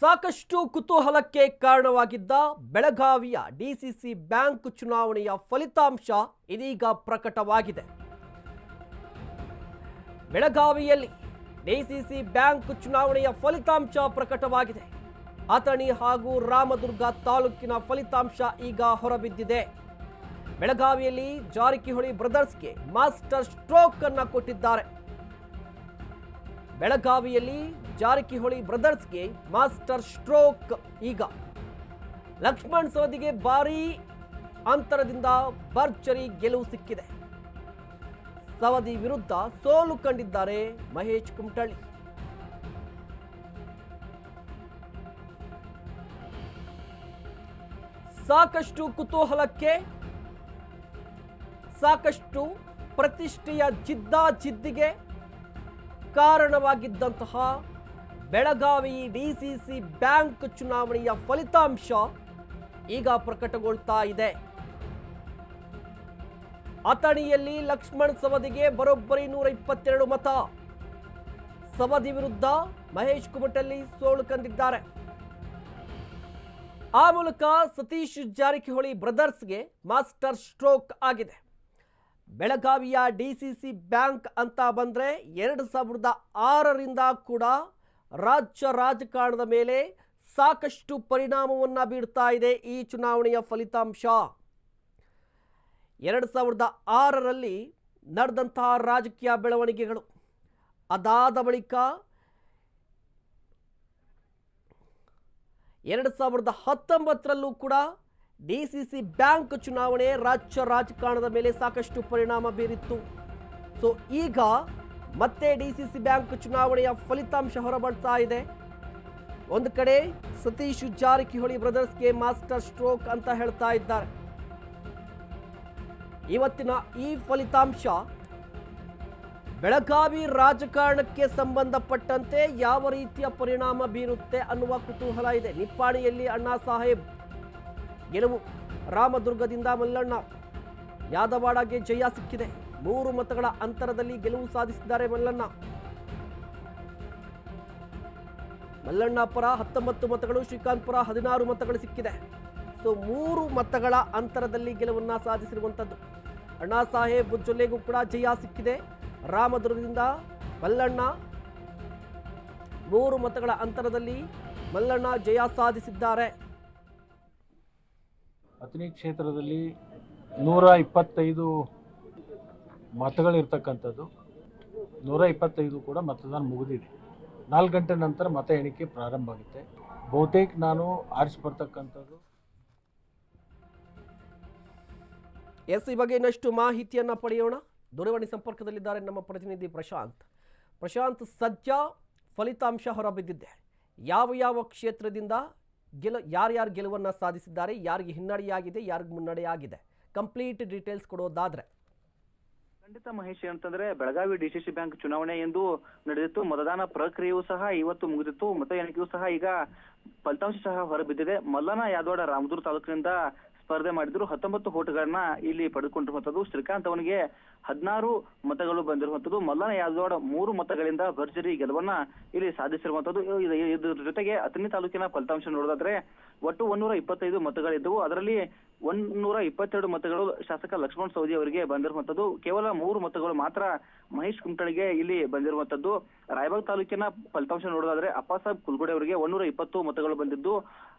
ಸಾಕಷ್ಟು ಕುತೂಹಲಕ್ಕೆ ಕಾರಣವಾಗಿದ್ದ ಬೆಳಗಾವಿಯ ಡಿಸಿಸಿ ಬ್ಯಾಂಕ್ ಚುನಾವಣೆಯ ಫಲಿತಾಂಶ ಇದೀಗ ಪ್ರಕಟವಾಗಿದೆ. ಬೆಳಗಾವಿಯಲ್ಲಿ ಡಿಸಿಸಿ ಬ್ಯಾಂಕ್ ಚುನಾವಣೆಯ ಫಲಿತಾಂಶ ಪ್ರಕಟವಾಗಿದೆ. ಅಥಣಿ ಹಾಗೂ ರಾಮದುರ್ಗ ತಾಲೂಕಿನ ಫಲಿತಾಂಶ ಈಗ ಹೊರಬಿದ್ದಿದೆ. ಬೆಳಗಾವಿಯಲ್ಲಿ ಜಾರಕಿಹೊಳಿ ಬ್ರದರ್ಸ್ಗೆ ಮಾಸ್ಟರ್ ಸ್ಟ್ರೋಕ್ ಅನ್ನು ಕೊಟ್ಟಿದ್ದಾರೆ. ಬೆಳಗಾವಿಯಲ್ಲಿ ಜಾರಕಿಹೊಳಿ ಬ್ರದರ್ಸ್ಗೆ ಮಾಸ್ಟರ್ ಸ್ಟ್ರೋಕ್. ಈಗ ಲಕ್ಷ್ಮಣ್ ಸವದಿಗೆ ಭಾರೀ ಅಂತರದಿಂದ ಭರ್ಜರಿ ಗೆಲುವು ಸಿಕ್ಕಿದೆ. ಸವದಿ ವಿರುದ್ಧ ಸೋಲು ಕಂಡಿದ್ದಾರೆ ಮಹೇಶ್ ಕುಮಟಳ್ಳಿ. ಸಾಕಷ್ಟು ಕುತೂಹಲಕ್ಕೆ, ಸಾಕಷ್ಟು ಪ್ರತಿಷ್ಠೆಯ ಜಿದ್ದಾಜಿದ್ದಿಗೆ ಕಾರಣವಾಗಿದ್ದಂತಹ ಬೆಳಗಾವಿ ಡಿಸಿಸಿ ಬ್ಯಾಂಕ್ ಚುನಾವಣೆಯ ಫಲಿತಾಂಶ ಈಗ ಪ್ರಕಟಗೊಳ್ತಾ ಇದೆ. ಅಥಣಿಯಲ್ಲಿ ಲಕ್ಷ್ಮಣ್ ಸವದಿಗೆ ಬರೋಬ್ಬರಿ 122 ಮತ. ಸವದಿ ವಿರುದ್ಧ ಮಹೇಶ್ ಕುಮಟಳ್ಳಿ ಸೋಲು ಕಂಡಿದ್ದಾರೆ. ಆ ಮೂಲಕ ಸತೀಶ್ ಜಾರಕಿಹೊಳಿ ಬ್ರದರ್ಸ್ಗೆ ಮಾಸ್ಟರ್ ಸ್ಟ್ರೋಕ್ ಆಗಿದೆ. ಬೆಳಗಾವಿಯ ಡಿಸಿಸಿ ಬ್ಯಾಂಕ್ ಅಂತ ಬಂದರೆ 2006ರಿಂದ ಕೂಡ ರಾಜ್ಯ ರಾಜಕಾರಣದ ಮೇಲೆ ಸಾಕಷ್ಟು ಪರಿಣಾಮವನ್ನು ಬೀರ್ತಾ ಇದೆ ಈ ಚುನಾವಣೆಯ ಫಲಿತಾಂಶ. 2006ರಲ್ಲಿ ನಡೆದಂತಹ ರಾಜಕೀಯ ಬೆಳವಣಿಗೆಗಳು, ಅದಾದ ಬಳಿಕ 2019ರಲ್ಲೂ ಕೂಡ ಡಿಸಿಸಿ ಬ್ಯಾಂಕ್ ಚುನಾವಣೆ ರಾಜ್ಯ ರಾಜಕಾರಣದ ಮೇಲೆ ಸಾಕಷ್ಟು ಪರಿಣಾಮ ಬೀರಿತ್ತು. ಸೊ ಈಗ ಮತ್ತೆ ಡಿಸಿಸಿ ಬ್ಯಾಂಕ್ ಚುನಾವಣೆಯ ಫಲಿತಾಂಶ ಹೊರಬರ್ತಾ ಇದೆ. ಒಂದು ಕಡೆ ಸತೀಶ್ ಜಾರಕಿಹೊಳಿ ಬ್ರದರ್ಸ್ಗೆ ಮಾಸ್ಟರ್ ಸ್ಟ್ರೋಕ್ ಅಂತ ಹೇಳ್ತಾ ಇದ್ದಾರೆ. ಇವತ್ತಿನ ಈ ಫಲಿತಾಂಶ ಬೆಳಗಾವಿ ರಾಜಕಾರಣಕ್ಕೆ ಸಂಬಂಧಪಟ್ಟಂತೆ ಯಾವ ರೀತಿಯ ಪರಿಣಾಮ ಬೀರುತ್ತೆ ಅನ್ನುವ ಕುತೂಹಲ ಇದೆ. ನಿಪ್ಪಾಣಿಯಲ್ಲಿ ಅಣ್ಣಾ ಸಾಹೇಬ್ ಗೆಲುವು, ರಾಮದುರ್ಗದಿಂದ ಮಲ್ಲಣ್ಣ, ಯಾದವಾಡಗೆ ಜಯ ಸಿಕ್ಕಿದೆ. 3 ಮತಗಳ ಅಂತರದಲ್ಲಿ ಗೆಲುವು ಸಾಧಿಸಿದ್ದಾರೆ ಮಲ್ಲಣ್ಣ. ಮಲ್ಲಣ್ಣ ಪರ 19 ಮತಗಳು, ಶ್ರೀಕಾಂತ್ ಪರ 16 ಮತಗಳು ಸಿಕ್ಕಿದೆ. ಸೊ 3 ಮತಗಳ ಅಂತರದಲ್ಲಿ ಗೆಲುವನ್ನು ಸಾಧಿಸಿರುವಂಥದ್ದು. ಅಣ್ಣಾ ಸಾಹೇಬ್ ಜೊಲ್ಲೆಗೂ ಕೂಡ ಜಯ ಸಿಕ್ಕಿದೆ. ರಾಮದುರ್ಗದಿಂದ ಮಲ್ಲಣ್ಣ 3 ಮತಗಳ ಅಂತರದಲ್ಲಿ ಮಲ್ಲಣ್ಣ ಜಯ ಸಾಧಿಸಿದ್ದಾರೆ. ಅಥಣಿ ಕ್ಷೇತ್ರದಲ್ಲಿ 125 ಮತಗಳಿರ್ತಕ್ಕಂಥದ್ದು. 125 ಕೂಡ ಮತದಾನ ಮುಗಿದಿದೆ. 4 ಗಂಟೆ ನಂತರ ಮತ ಎಣಿಕೆ ಪ್ರಾರಂಭ ಆಗುತ್ತೆ. ಬಹುತೇಕ ನಾನು ಆರಿಸಿ ಬರ್ತಕ್ಕಂಥದ್ದು. ಈ ಬಗ್ಗೆ ಇನ್ನಷ್ಟು ಮಾಹಿತಿಯನ್ನು ಪಡೆಯೋಣ. ದೂರವಾಣಿ ಸಂಪರ್ಕದಲ್ಲಿದ್ದಾರೆ ನಮ್ಮ ಪ್ರತಿನಿಧಿ ಪ್ರಶಾಂತ್. ಸದ್ಯ ಫಲಿತಾಂಶ ಹೊರಬಿದ್ದಿದೆ. ಯಾವ ಕ್ಷೇತ್ರದಿಂದ ಯಾರ್ಯಾರು ಗೆಲುವನ್ನು ಸಾಧಿಸಿದ್ದಾರೆ, ಯಾರಿಗೆ ಹಿನ್ನಡೆಯಾಗಿದೆ, ಯಾರಿಗೆ ಮುನ್ನಡೆಯಾಗಿದೆ, ಕಂಪ್ಲೀಟ್ ಡೀಟೇಲ್ಸ್ ಕೊಡೋದಾದ್ರೆ? ಖಂಡಿತ ಮಹೇಶ್, ಅಂತಂದ್ರೆ ಬೆಳಗಾವಿ ಡಿಸಿಸಿ ಬ್ಯಾಂಕ್ ಚುನಾವಣೆ ಎಂದು ನಡೆದಿತ್ತು. ಮತದಾನ ಪ್ರಕ್ರಿಯೆಯೂ ಸಹ ಇವತ್ತು ಮುಗಿದಿತ್ತು. ಮತ ಎಣಿಕೆಯೂ ಸಹ ಈಗ ಫಲಿತಾಂಶ ಸಹ ಹೊರಬಿದ್ದಿದೆ. ಮಲ್ಲಣ್ಣ ಯಾದವಾಡ ರಾಮದುರ್ಗ ತಾಲೂಕಿನಿಂದ ಸ್ಪರ್ಧೆ ಮಾಡಿದ್ರು. 19 ಓಟ್ಗಳನ್ನ ಇಲ್ಲಿ ಪಡೆದುಕೊಂಡಿರುವಂತದ್ದು. ಶ್ರೀಕಾಂತ್ ಅವನಿಗೆ 16 ಮತಗಳು ಬಂದಿರುವಂತದ್ದು. ಮಲ್ಲಣ್ಣ ಯಾದವಾಡ 3 ಮತಗಳಿಂದ ಭರ್ಜರಿ ಗೆಲುವನ್ನ ಇಲ್ಲಿ ಸಾಧಿಸಿರುವಂತದ್ದು. ಇದ್ರ ಜೊತೆಗೆ ಅಥಣಿ ತಾಲೂಕಿನ ಫಲಿತಾಂಶ ನೋಡೋದಾದ್ರೆ ಒಟ್ಟು 125 ಮತಗಳಿದ್ದವು. ಅದರಲ್ಲಿ 122 ಮತಗಳು ಶಾಸಕ ಲಕ್ಷ್ಮಣ್ ಸವದಿ ಅವರಿಗೆ ಬಂದಿರುವಂತದ್ದು. ಕೇವಲ 3 ಮತಗಳು ಮಾತ್ರ ಮಹೇಶ್ ಕುಮಟಳ್ಳಿಗೆ ಇಲ್ಲಿ ಬಂದಿರುವಂತದ್ದು. ರಾಯಬಾಗ್ ತಾಲೂಕಿನ ಫಲಿತಾಂಶ ನೋಡೋದಾದ್ರೆ ಅಪ್ಪಾಸಾಬ್ ಕುಲ್ಗೋಡೆ ಅವರಿಗೆ 120 ಮತಗಳು ಬಂದಿದ್ದು.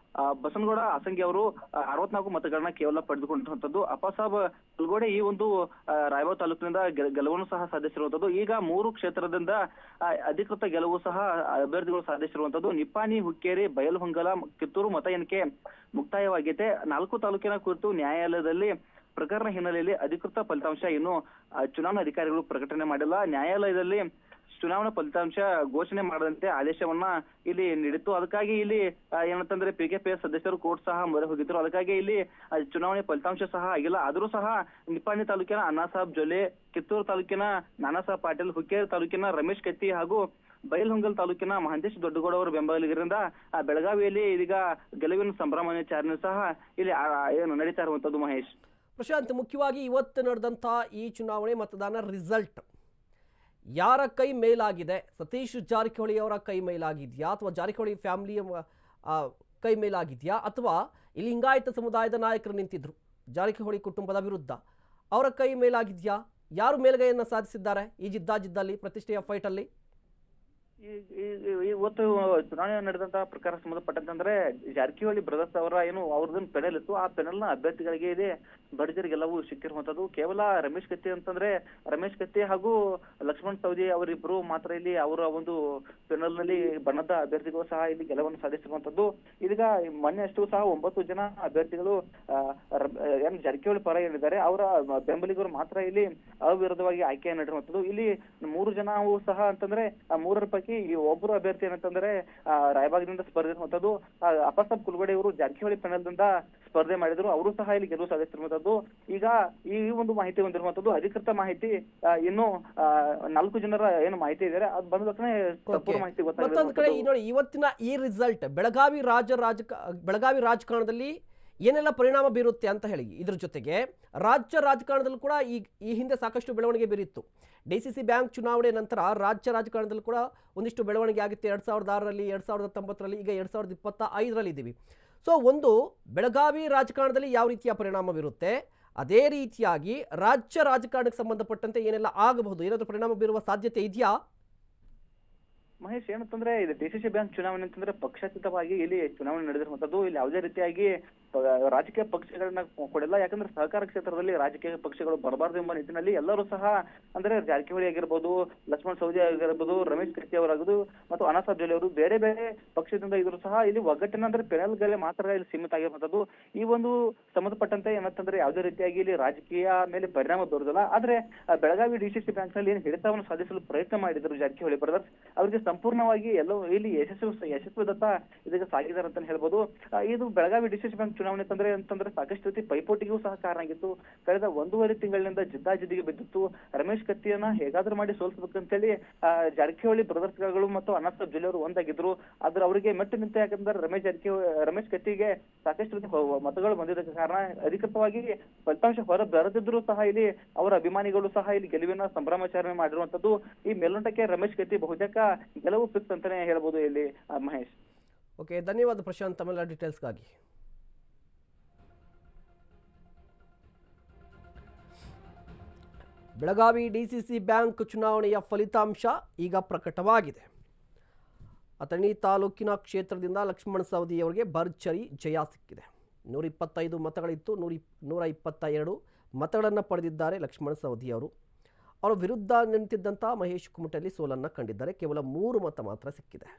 ಬಸನಗೌಡ ಅಸಂಗಿ ಅವರು 64 ಮತಗಳನ್ನ ಕೇವಲ ಪಡೆದುಕೊಂಡಿರುವಂತದ್ದು. ಅಪ್ಪಾಸಾಬ್ ಕುಲ್ಗೋಡೆ ಈ ಒಂದು ರಾಯಬಾಗ್ ತಾಲೂಕಿನಿಂದ ಗೆಲುವನ್ನು ಸಹ ಸಾಧಿಸಿರುವಂತದ್ದು. ಈಗ 3 ಕ್ಷೇತ್ರದಿಂದ ಅಧಿಕೃತ ಗೆಲುವು ಸಹ ಅಭ್ಯರ್ಥಿಗಳು ಸಾಧಿಸಿರುವಂತದ್ದು. ನಿಪ್ಪಾಣಿ, ಹುಕ್ಕೇರಿ, ಬಯಲುಹೊಂಗಲ, ಕಿತ್ತೂರು ಮತ ಎಣಿಕೆ ಮುಕ್ತಾಯವಾಗಿದೆ. 4 ತಾಲೂಕಿನ ಕುರಿತು ನ್ಯಾಯಾಲಯದಲ್ಲಿ ಪ್ರಕರಣ ಹಿನ್ನೆಲೆಯಲ್ಲಿ ಅಧಿಕೃತ ಫಲಿತಾಂಶ ಇನ್ನು ಚುನಾವಣಾ ಅಧಿಕಾರಿಗಳು ಪ್ರಕಟಣೆ ಮಾಡಿಲ್ಲ. ನ್ಯಾಯಾಲಯದಲ್ಲಿ ಚುನಾವಣಾ ಫಲಿತಾಂಶ ಘೋಷಣೆ ಮಾಡದಂತೆ ಆದೇಶವನ್ನ ಇಲ್ಲಿ ನೀಡಿತ್ತು. ಅದಕ್ಕಾಗಿ ಇಲ್ಲಿ ಏನಂತಂದ್ರೆ PKPS ಸದಸ್ಯರು ಕೋರ್ಟ್ ಸಹ ಮೊರೆ ಹೋಗಿದ್ರು. ಅದಕ್ಕಾಗಿ ಇಲ್ಲಿ ಚುನಾವಣೆ ಫಲಿತಾಂಶ ಸಹ ಆಗಿಲ್ಲ. ಆದರೂ ಸಹ ನಿಪ್ಪಾಣಿ ತಾಲೂಕಿನ ಅಣ್ಣಾ ಸಾಹೇಬ್ ಜೊಲ್ಲೆ, ಕಿತ್ತೂರು ತಾಲೂಕಿನ ನಾನಾ ಸಾಹೇಬ್ ಪಾಟೀಲ್, ಹುಕ್ಕೇರಿ ತಾಲೂಕಿನ ರಮೇಶ್ ಕತ್ತಿ ಹಾಗೂ ಬೈಲಹೊಂಗಲ್ ತಾಲೂಕಿನ ಮಹಂತೇಶ್ ದೊಡ್ಡಗೌಡ ಅವರ ಬೆಂಬಲಿಗರಿಂದ ಬೆಳಗಾವಿಯಲ್ಲಿ ಇದೀಗ ಗೆಲುವಿನ ಸಂಭ್ರಮಾಚರಣೆ ಸಹ ಇಲ್ಲಿ ಏನು ನಡೀತಾ ಇರುವಂತದ್ದು ಮಹೇಶ್. ಪ್ರಶಾಂತ್, ಮುಖ್ಯವಾಗಿ ಇವತ್ತು ನಡೆದಂಥ ಈ ಚುನಾವಣೆ ಮತದಾನ ರಿಸಲ್ಟ್ ಯಾರ ಕೈ ಮೇಲಾಗಿದೆ? ಸತೀಶ್ ಜಾರಕಿಹೊಳಿ ಅವರ ಕೈ ಮೇಲಾಗಿದೆಯಾ ಅಥವಾ ಜಾರಕಿಹೊಳಿ ಫ್ಯಾಮಿಲಿಯ ಕೈ ಮೇಲಾಗಿದೆಯಾ, ಅಥವಾ ಇಲ್ಲಿ ಲಿಂಗಾಯತ ಸಮುದಾಯದ ನಾಯಕರು ನಿಂತಿದ್ರು ಜಾರಕಿಹೊಳಿ ಕುಟುಂಬದ ವಿರುದ್ಧ, ಅವರ ಕೈ ಮೇಲಾಗಿದೆಯಾ? ಯಾರು ಮೇಲುಗೈಯನ್ನು ಸಾಧಿಸಿದ್ದಾರೆ ಈ ಜಿದ್ದಾಜಿದ್ದಲ್ಲಿ ಪ್ರತಿಷ್ಠೆಯ ಫೈಟಲ್ಲಿ? ಇವತ್ತು ಚುನಾವಣೆ ನಡೆದಂತಹ ಪ್ರಕಾರ ಸಂಬಂಧಪಟ್ಟಂತಂದ್ರೆ ಜಾರಕಿಹೊಳಿ ಬ್ರದರ್ಸ್ ಅವರ ಏನು ಅವ್ರದೊಂದು ಪೆನಲ್ ಇತ್ತು, ಆ ಪೆನಲ್ ನ ಅಭ್ಯರ್ಥಿಗಳಿಗೆ ಇದೆ ಭರ್ಜರಿ ಗೆಲುವು ಸಿಕ್ಕಿರುವಂತದ್ದು. ಕೇವಲ ರಮೇಶ್ ಕತ್ತಿ ಅಂತಂದ್ರೆ ರಮೇಶ್ ಕತ್ತಿ ಹಾಗೂ ಲಕ್ಷ್ಮಣ್ ಸವದಿ ಅವರಿಬ್ಬರು ಮಾತ್ರ ಇಲ್ಲಿ ಅವರ ಒಂದು ಪೆನಲ್ ನಲ್ಲಿ ಬಣ್ಣದ ಅಭ್ಯರ್ಥಿಗಳು ಸಹ ಇಲ್ಲಿ ಗೆಲುವನ್ನು ಸಾಧಿಸಿರುವಂತದ್ದು. ಇದೀಗ ಮೊನ್ನೆ ಅಷ್ಟು ಸಹ 9 ಜನ ಅಭ್ಯರ್ಥಿಗಳು ಏನ್ ಜಾರಕಿಹೊಳಿ ಪರ ಏನಿದ್ದಾರೆ ಅವರ ಬೆಂಬಲಿಗರು ಮಾತ್ರ ಇಲ್ಲಿ ಅವಿರೋಧವಾಗಿ ಆಯ್ಕೆ ನಡೆರುವಂತದ್ದು. ಇಲ್ಲಿ 3 ಜನ ಸಹ ಅಂತಂದ್ರೆ ಆ 3ರ ಪೈಕಿ ಈ ಒಬ್ಬರು ಅಭ್ಯರ್ಥಿ ಏನಂತಂದ್ರೆ ರಾಯಬಾಗದಿಂದ ಸ್ಪರ್ಧೆ ಇರುವಂತದ್ದು. ಅಪಸಾಬ್ ಕುಲಗಡೆ ಅವರು ಜಾರಕಿಹೊಳಿ ಪೆನಲ್ ದಿಂದ ಸ್ಪರ್ಧೆ ಮಾಡಿದ್ರು, ಅವರು ಸಹ ಇಲ್ಲಿ ಗೆಲುವು ಸಾಧಿಸಿರುವಂತದ್ದು. ಈಗ ಈ ಒಂದು ಮಾಹಿತಿ ಹೊಂದಿರುವಂತದ್ದು ಅಧಿಕೃತ ಮಾಹಿತಿ ಇನ್ನು 4 ಜನರ ಏನು ಮಾಹಿತಿ ಇದೆ ಅದು ಬಂದ ತಕ್ಷಣ ಸಂಪೂರ್ಣ ಮಾಹಿತಿ ಮತ್ತೊಂದು ಕಡೆ ನೋಡಿ, ಇವತ್ತಿನ ಈ ರಿಸಲ್ಟ್ ಬೆಳಗಾವಿ ರಾಜಕಾರಣದಲ್ಲಿ ಏನೆಲ್ಲ ಪರಿಣಾಮ ಬೀರುತ್ತೆ ಅಂತ ಹೇಳಿ, ಇದ್ರ ಜೊತೆಗೆ ರಾಜ್ಯ ರಾಜಕಾರಣದಲ್ಲೂ ಕೂಡ ಈ ಹಿಂದೆ ಸಾಕಷ್ಟು ಬೆಳವಣಿಗೆ ಬೀರಿತ್ತು. DCC ಬ್ಯಾಂಕ್ ಚುನಾವಣೆ ನಂತರ ರಾಜ್ಯ ರಾಜಕಾರಣದಲ್ಲೂ ಕೂಡ ಒಂದಿಷ್ಟು ಬೆಳವಣಿಗೆ ಆಗಿತ್ತು. 2006ರಲ್ಲಿ, 2019ರಲ್ಲಿ, ಈಗ 2025ರಲ್ಲಿ ಇದ್ದೀವಿ. ಸೊ ಒಂದು ಬೆಳಗಾವಿ ರಾಜಕಾರಣದಲ್ಲಿ ಯಾವ ರೀತಿಯ ಪರಿಣಾಮ ಬೀರುತ್ತೆ, ಅದೇ ರೀತಿಯಾಗಿ ರಾಜ್ಯ ರಾಜಕಾರಣಕ್ಕೆ ಸಂಬಂಧಪಟ್ಟಂತೆ ಏನೆಲ್ಲ ಆಗಬಹುದು, ಏನಾದರೂ ಪರಿಣಾಮ ಬೀರುವ ಸಾಧ್ಯತೆ ಇದೆಯಾ? ಮಹೇಶ್, ಏನಂತಂದ್ರೆ ಇದು DCC ಬ್ಯಾಂಕ್ ಚುನಾವಣೆ ಅಂತಂದ್ರೆ ಪಕ್ಷಾತೀತವಾಗಿ ಇಲ್ಲಿ ಚುನಾವಣೆ ನಡೆದಿರುವಂತದ್ದು. ಇಲ್ಲಿ ಯಾವುದೇ ರೀತಿಯಾಗಿ ರಾಜಕೀಯ ಪಕ್ಷಗಳನ್ನ ಕೊಡಿಲ್ಲ. ಯಾಕಂದ್ರೆ ಸಹಕಾರ ಕ್ಷೇತ್ರದಲ್ಲಿ ರಾಜಕೀಯ ಪಕ್ಷಗಳು ಬರಬಾರದು ಎಂಬ ನಿಟ್ಟಿನಲ್ಲಿ ಎಲ್ಲರೂ ಸಹ ಅಂದ್ರೆ ಜಾರಕಿಹೊಳಿ ಆಗಿರ್ಬೋದು, ಲಕ್ಷ್ಮಣ್ ಸವದಿ ಆಗಿರ್ಬೋದು, ರಮೇಶ್ ಕತ್ತಿ ಅವರಾಗುದು ಮತ್ತು ಅನಸಾಬ್ ಜೋಲಿ ಅವರು ಬೇರೆ ಬೇರೆ ಪಕ್ಷದಿಂದ ಇದ್ರು ಸಹ ಇಲ್ಲಿ ಒಗ್ಗಟ್ಟಿನ ಅಂದ್ರೆ ಪೆನಲ್ಗಳೇ ಮಾತ್ರ ಇಲ್ಲಿ ಸೀಮಿತ ಆಗಿರುವಂತದ್ದು. ಈ ಒಂದು ಸಂಬಂಧಪಟ್ಟಂತೆ ಏನಂತಂದ್ರೆ ಯಾವುದೇ ರೀತಿಯಾಗಿ ಇಲ್ಲಿ ರಾಜಕೀಯ ಮೇಲೆ ಪರಿಣಾಮ ಬೀರುವುದಿಲ್ಲ. ಆದ್ರೆ ಬೆಳಗಾವಿ DCC ಬ್ಯಾಂಕ್ ನಲ್ಲಿ ಏನು ಹಿಡಿತವನ್ನು ಸಾಧಿಸಲು ಪ್ರಯತ್ನ ಮಾಡಿದ್ರು ಜಾರಕಿಹೊಳಿ ಬ್ರದರ್ಸ್, ಅವರಿಗೆ ಸಂಪೂರ್ಣವಾಗಿ ಎಲ್ಲವೂ ಇಲ್ಲಿ ಯಶಸ್ವಿದತ್ತ ಇದಕ್ಕೆ ಸಾಗಿದ್ದಾರೆ ಅಂತ ಹೇಳ್ಬೋದು. ಇದು ಬೆಳಗಾವಿ DCC ಬ್ಯಾಂಕ್ ಚುನಾವಣೆ ಅಂತಂದ್ರೆ ಸಾಕಷ್ಟು ರೀತಿ ಪೈಪೋಟಿಗೂ ಸಹ ಕಾರಣ ಆಗಿತ್ತು. ಕಳೆದ 1.5 ತಿಂಗಳಿನಿಂದ ಜಿದ್ದಾಜಿದ್ದಿಗೆ ಬಿದ್ದಿತ್ತು. ರಮೇಶ್ ಕತ್ತಿಯನ್ನ ಹೇಗಾದ್ರೂ ಮಾಡಿ ಸೋಲಿಸಬೇಕಂತೇಳಿ ಜಾರಕಿಹೊಳಿ ಬ್ರದರ್ಸ್ಗಳು ಮತ್ತು ಅನಸಾಬ್ ಜೋಲಿ ಅವರು ಒಂದಾಗಿದ್ರು. ಆದ್ರೆ ಅವರಿಗೆ ಮೆಟ್ಟು ನಿಂತ, ಯಾಕಂದ್ರೆ ರಮೇಶ್ ಕತ್ತಿಗೆ ಸಾಕಷ್ಟು ರೀತಿ ಮತಗಳು ಬಂದಿದ್ದಕ್ಕೆ ಕಾರಣ ಅಧಿಕೃತವಾಗಿ ಫಲಿತಾಂಶ ಹೊರ ಬರದಿದ್ರು ಸಹ ಇಲ್ಲಿ ಅವರ ಅಭಿಮಾನಿಗಳು ಸಹ ಇಲ್ಲಿ ಗೆಲುವಿನ ಸಂಭ್ರಮಾಚರಣೆ ಮಾಡಿರುವಂತದ್ದು. ಈ ಮೇಲ್ನೋಟಕ್ಕೆ ರಮೇಶ್ ಕತ್ತಿ ಬಹುತೇಕ ಗೆಲುವು ಫಿಕ್ಸ್ ಅಂತಾನೆ ಹೇಳ್ಬೋದು ಇಲ್ಲಿ ಮಹೇಶ್. ಓಕೆ, ಧನ್ಯವಾದ ಪ್ರಶಾಂತ್ ತಮ್ಮೆಲ್ಲ ಡೀಟೇಲ್ಸ್ಗಾಗಿ. ಬೆಳಗಾವಿ DCC ಬ್ಯಾಂಕ್ ಚುನಾವಣೆಯ ಫಲಿತಾಂಶ ಈಗ ಪ್ರಕಟವಾಗಿದೆ. ಅಥಣಿ ತಾಲೂಕಿನ ಕ್ಷೇತ್ರದಿಂದ ಲಕ್ಷ್ಮಣ್ ಸವದಿ ಅವರಿಗೆ ಭರ್ಜರಿ ಜಯ ಸಿಕ್ಕಿದೆ. 125 ಮತಗಳಿತ್ತು, 122 ಮತಗಳನ್ನು ಪಡೆದಿದ್ದಾರೆ ಲಕ್ಷ್ಮಣ್ ಸವದಿ ಅವರು. ಅವರ ವಿರುದ್ಧ ನಿಂತಿದ್ದಂಥ ಮಹೇಶ್ ಕುಮಟಳ್ಳಿ ಸೋಲನ್ನು ಕಂಡಿದ್ದಾರೆ. ಕೇವಲ 3 ಮತ ಮಾತ್ರ ಸಿಕ್ಕಿದೆ.